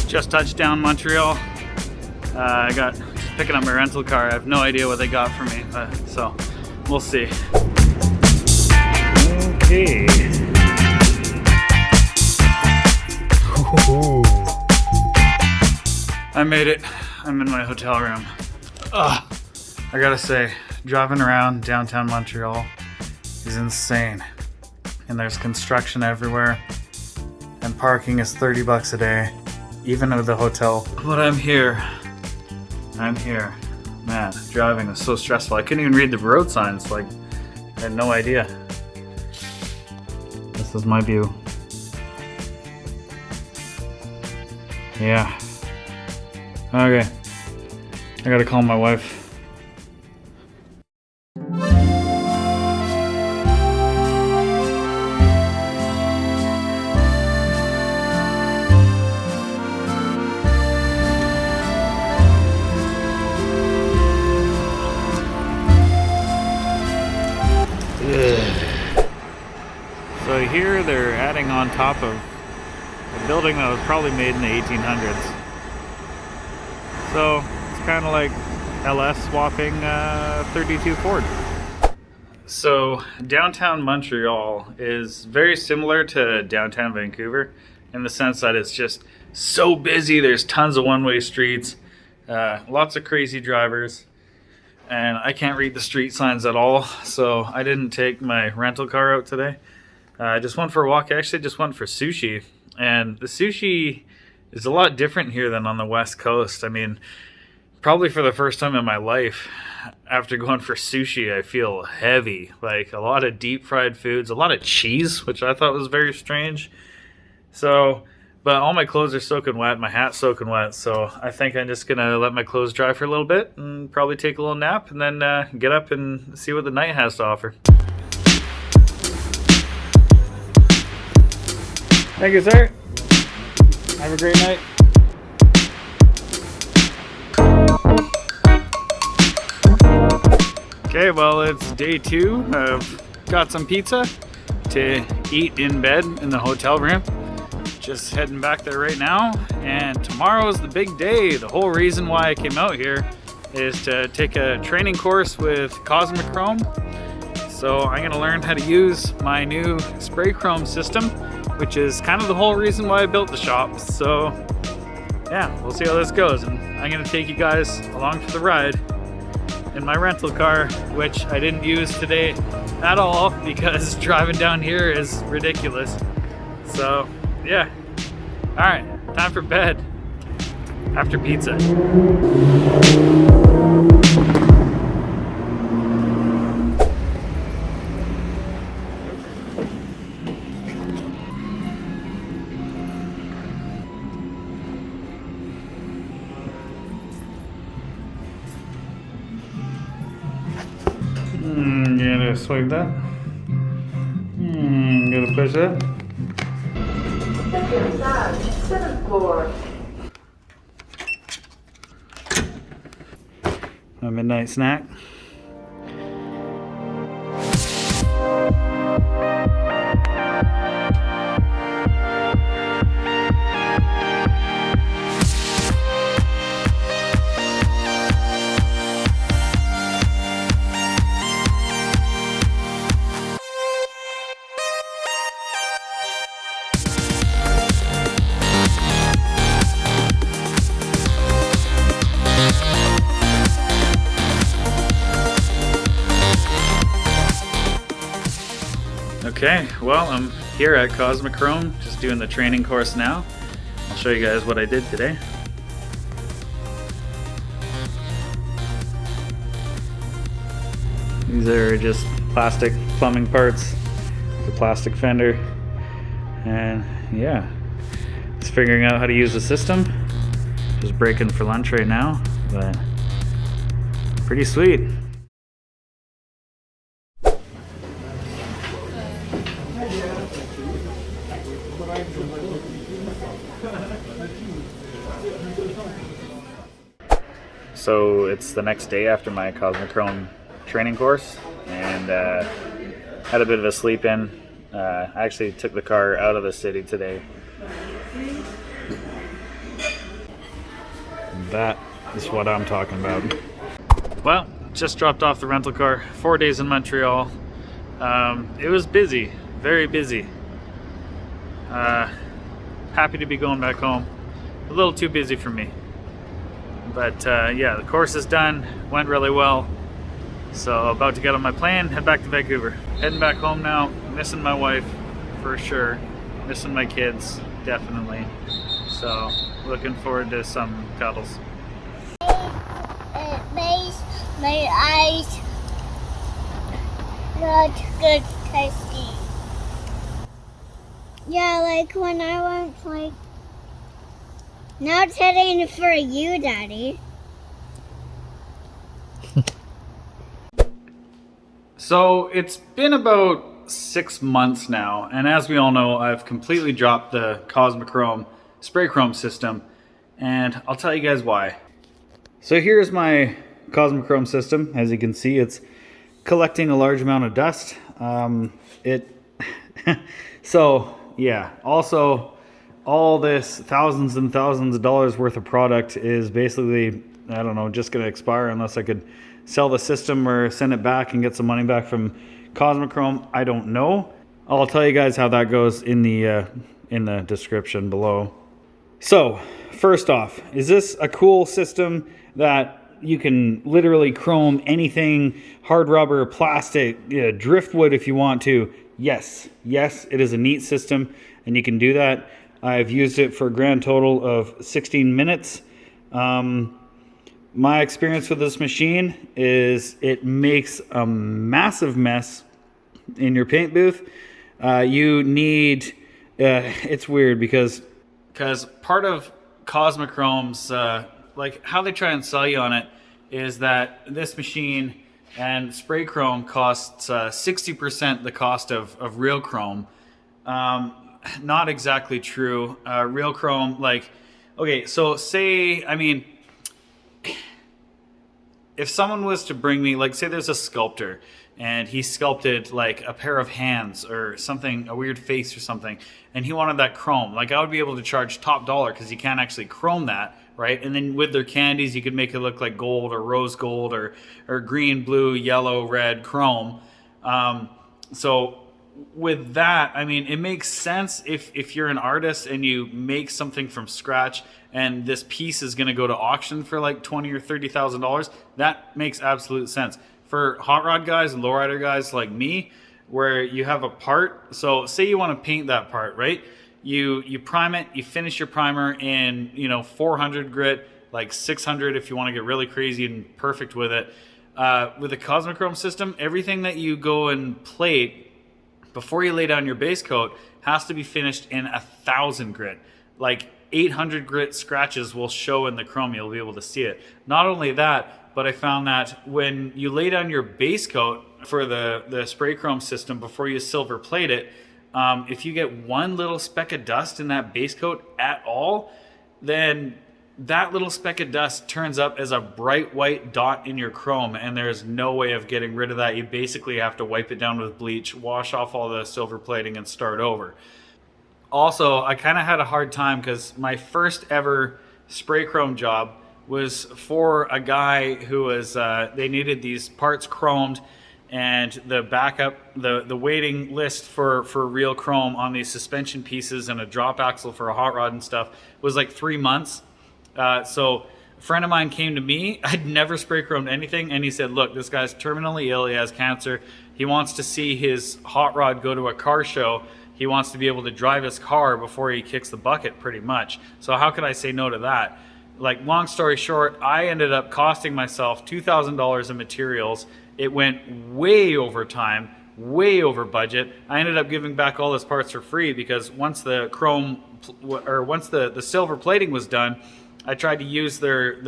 Just touched down Montreal. I got picking up my rental car. I have no idea what they got for me, so we'll see. Okay. I made it. I'm in my hotel room. I gotta say, driving around downtown Montreal is insane. And there's construction everywhere. And parking is $30 a day. Even at the hotel. But I'm here. Man, driving was so stressful. I couldn't even read the road signs. Like, I had no idea. This is my view. Yeah. Okay. I gotta call my wife. So here they're adding on top of a building that was probably made in the 1800s. So it's kind of like LS swapping 32 Ford. So downtown Montreal is very similar to downtown Vancouver in the sense that it's just so busy. There's tons of one-way streets, lots of crazy drivers. And I can't read the street signs at all, so I didn't take my rental car out today. I just went for a walk. I actually just went for sushi, and the sushi is a lot different here than on the West Coast. I mean, probably for the first time in my life, after going for sushi, I feel heavy. Like a lot of deep fried foods, a lot of cheese, which I thought was very strange. So, but all my clothes are soaking wet, my hat's soaking wet, so I think I'm just gonna let my clothes dry for a little bit and probably take a little nap and then get up and see what the night has to offer. Thank you, sir. Have a great night. Okay, well, it's day 2. I've got some pizza to eat in bed in the hotel room. Just heading back there right now, and tomorrow's the big day. The whole reason why I came out here is to take a training course with Cosmo Chrome. So I'm going to learn how to use my new spray chrome system, which is kind of the whole reason why I built the shop. So yeah, we'll see how this goes, and I'm going to take you guys along for the ride in my rental car, which I didn't use today at all because driving down here is ridiculous. So yeah, all right, time for bed after pizza. Gotta swipe that. Gotta push that. Second side, 7th floor. My midnight snack. Okay, well, I'm here at Cosmo Chrome, just doing the training course now. I'll show you guys what I did today. These are just plastic plumbing parts, the plastic fender, and yeah, Just figuring out how to use the system. Just breaking for lunch right now, but pretty sweet. So it's the next day after my Cosmo Chrome training course, and had a bit of a sleep in. I actually took the car out of the city today. That is what I'm talking about. Well, just dropped off the rental car. 4 days in Montreal. It was busy, very busy. Happy to be going back home. A little too busy for me. But yeah, the course is done, went really well. So about to get on my plane, head back to Vancouver. Heading back home now, missing my wife for sure. Missing my kids, definitely. So looking forward to some cuddles. It makes my eyes not good tasty. Yeah, like when I went like. Now it's heading for you, Daddy. So it's been about 6 months now, and as we all know, I've completely dropped the Cosmo Chrome spray chrome system, and I'll tell you guys why. So here's my Cosmo Chrome system. As you can see, it's collecting a large amount of dust. So yeah, also all this thousands and thousands of dollars worth of product is basically, I don't know, just going to expire unless I could sell the system or send it back and get some money back from Cosmo Chrome. I don't know. I'll tell you guys how that goes in the description below. So first off, is this a cool system that you can literally chrome anything, hard rubber, plastic, driftwood if you want to? Yes, it is a neat system and you can do that. I've used it for a grand total of 16 minutes. My experience with this machine is it makes a massive mess in your paint booth. You need, it's weird because part of Cosmo Chrome's, like how they try and sell you on it is that this machine and spray chrome costs 60% the cost of real chrome. Not exactly true. Real chrome, like, okay, so say, I mean, if someone was to bring me, like, say there's a sculptor and he sculpted like a pair of hands or something, a weird face or something, and he wanted that chrome, like I would be able to charge top dollar because you can't actually chrome that, right? And then with their candies, you could make it look like gold or rose gold or green, blue, yellow, red chrome. So with that, I mean, it makes sense if you're an artist and you make something from scratch and this piece is going to go to auction for like $20,000 or $30,000. That makes absolute sense. For hot rod guys and lowrider guys like me, where you have a part, so say you want to paint that part, right? You prime it, you finish your primer in 400 grit, like 600 if you want to get really crazy and perfect with it. With the Cosmo Chrome system, everything that you go and plate before you lay down your base coat has to be finished in 1,000 grit. Like 800 grit scratches will show in the chrome. You'll be able to see it. Not only that, but I found that when you lay down your base coat for the spray chrome system before you silver plate it, if you get one little speck of dust in that base coat at all, then that little speck of dust turns up as a bright white dot in your chrome, and there's no way of getting rid of that. You basically have to wipe it down with bleach, wash off all the silver plating, and start over. Also, I kind of had a hard time because my first ever spray chrome job was for a guy who was, they needed these parts chromed, and the backup, the waiting list for real chrome on these suspension pieces and a drop axle for a hot rod and stuff was like 3 months. So a friend of mine came to me. I'd never spray chromed anything, and he said, look, this guy's terminally ill, he has cancer, he wants to see his hot rod go to a car show, he wants to be able to drive his car before he kicks the bucket, pretty much. So how could I say no to that? Like, long story short, I ended up costing myself $2,000 in materials. It went way over time, way over budget. I ended up giving back all his parts for free because once the chrome once the silver plating was done, I tried to use their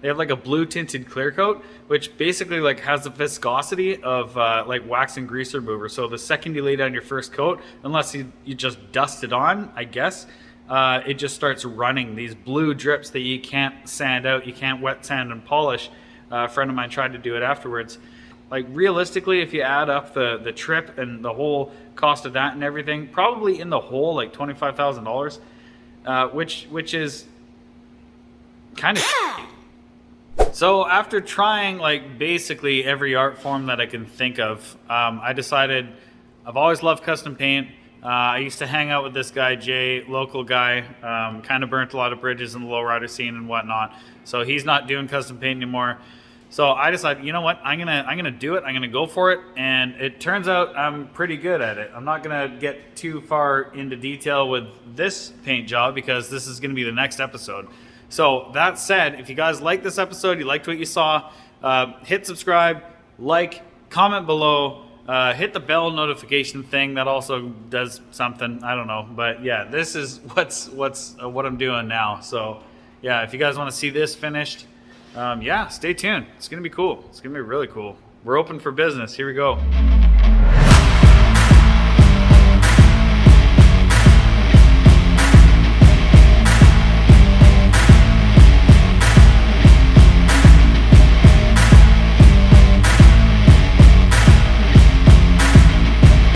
they have like a blue tinted clear coat, which basically like has the viscosity of like wax and grease remover. So the second you lay down your first coat, unless you just dust it on, I guess, it just starts running these blue drips that you can't sand out, you can't wet sand and polish. A friend of mine tried to do it afterwards. Like realistically, if you add up the trip and the whole cost of that and everything, probably in the whole like $25,000, which is kind of. So after trying like basically every art form that I can think of, I decided I've always loved custom paint. I used to hang out with this guy Jay, local guy, kind of burnt a lot of bridges in the lowrider scene and whatnot. So he's not doing custom paint anymore. So I decided, you know what, I'm gonna do it. I'm gonna go for it, and it turns out I'm pretty good at it. I'm not gonna get too far into detail with this paint job because this is gonna be the next episode. So that said, if you guys liked this episode, you liked what you saw, hit subscribe, like, comment below, hit the bell notification thing. That also does something. I don't know, but yeah, this is what I'm doing now. So yeah, if you guys want to see this finished, yeah, stay tuned. It's gonna be cool. It's gonna be really cool. We're open for business. Here we go.